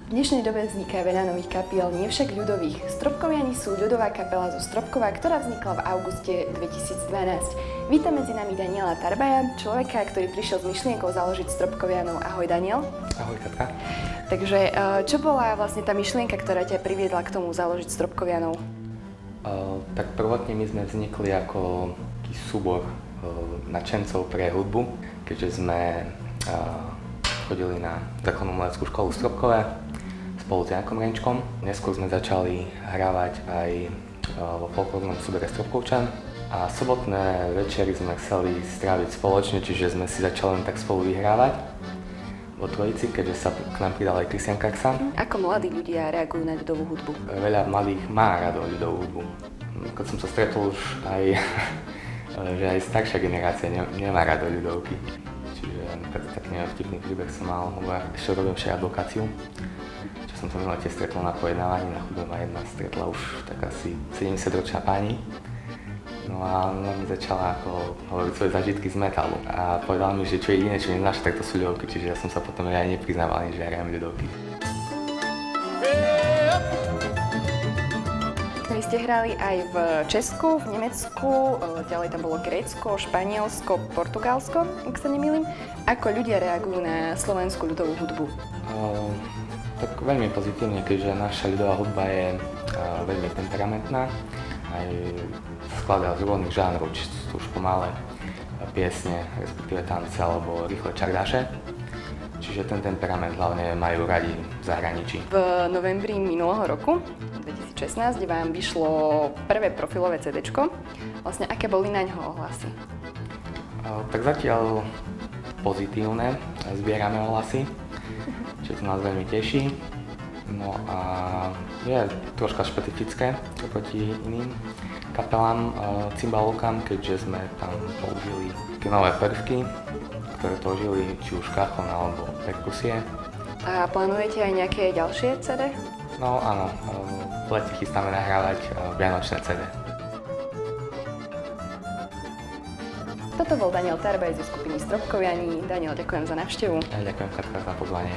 V dnešnej dobe vzniká veľa nových kapiel, nie však ľudových. Stropkoviani sú ľudová kapela zo Stropkova, ktorá vznikla v auguste 2012. Vítam medzi nami Daniela Tarbaja, človeka, ktorý prišiel s myšlienkou založiť Stropkovianov. Ahoj Daniel. Ahoj Katka. Takže čo bola vlastne tá myšlienka, ktorá ťa priviedla k tomu založiť Stropkovianov? Tak prvotne my sme vznikli ako taký súbor nadšencov pre hudbu, keďže sme chodili na základnú umeleckú školu v Stropkove spolu s Jankom Renčkom. Neskôr sme začali hrávať aj vo folklórnom súbore Stropkovčan a sobotné večery sme chceli stráviť spoločne, čiže sme si začali len tak spolu vyhrávať vo trojici, keďže sa k nám pridal aj Christian Karxa. Ako mladí ľudia reagujú na ľudovú hudbu? Veľa mladých má rado ľudovú hudbu. Keď som sa stretol už aj, že aj staršia generácia nemá rado ľudovky. Čiže taký vtipný príbeh som mal, ešte robím advokáciu, čo som sa minulé tiež stretol na pojednávaní, na chodbe ma jedna stretla už tak asi 70-ročná pani. No a ona mi začala hovoriť svoje zážitky z metalu a povedala mi, že čo je iné, čo neznáša, tak to sú ľudovky, čiže ja som sa potom aj nepriznával, že ja hrajem ľudovky. Vy ste hrali aj v Česku, v Nemecku, ďalej tam bolo Grécko, Španielsko, Portugalsko, ak sa nemýlim. Ako ľudia reagujú na slovenskú ľudovú hudbu? Tak veľmi pozitívne, keďže naša ľudová hudba je veľmi temperamentná. Aj skladá z rôznych žánrov, či sú to už pomalé piesne, respektíve tance alebo rýchle čardáše. Čiže ten temperament hlavne majú radi v zahraničí. V novembri minulého roku, 2016, vám vyšlo prvé profilové CDčko. Vlastne aké boli na ňo ohlasy? Tak zatiaľ pozitívne, zbierame ohlasy, čo to nás veľmi teší. No a je troška špecifické oproti iným kapelám, cymbalovkám, keďže sme tam použili také nové prvky, ktoré tvořili či už kachon alebo perkusie. A plánujete aj nejaké ďalšie CD? No áno, v lete chystáme nahrávať vianočné CD. Toto bol Daniel Tarbaj zo skupiny Stropkoviani. Daniel, ďakujem za návštevu. Ja ďakujem Katka za pozvanie.